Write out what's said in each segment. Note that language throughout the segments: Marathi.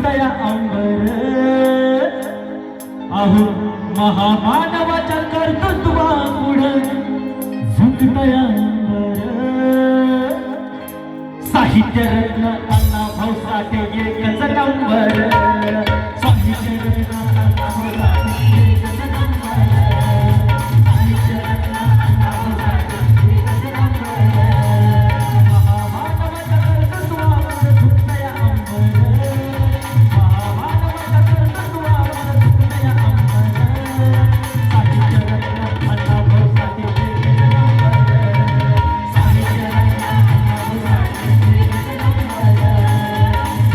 झुकतया अंबर अहो महामानवाच्या कर्तृत्वापुढे झुकतया अंबर साहित्य रत्न अण्णाभाऊ साठे एकच नंबर साहित्य रत्न अण्णाभाऊ साठे एकच नंबर साहित्य रत्न अण्णाभाऊ साठे एकच नंबर महामानवाच्या कर्तृत्वापुढे झुकतया अंबर महामानवाच्या कर्तृत्वापुढे झुकतया अंबर साहित्य रत्न अण्णाभाऊ साठे एकच नंबर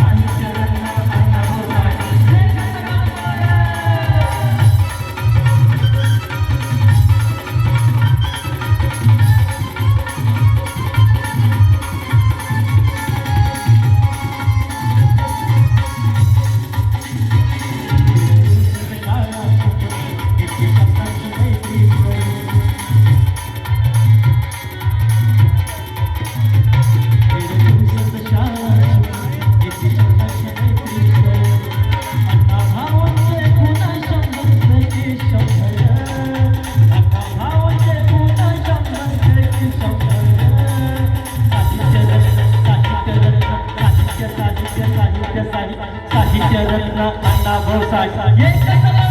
साहित्य रत्न अण्णाभाऊ साठे साहित्य रत्न अण्णाभाऊ साठे एकच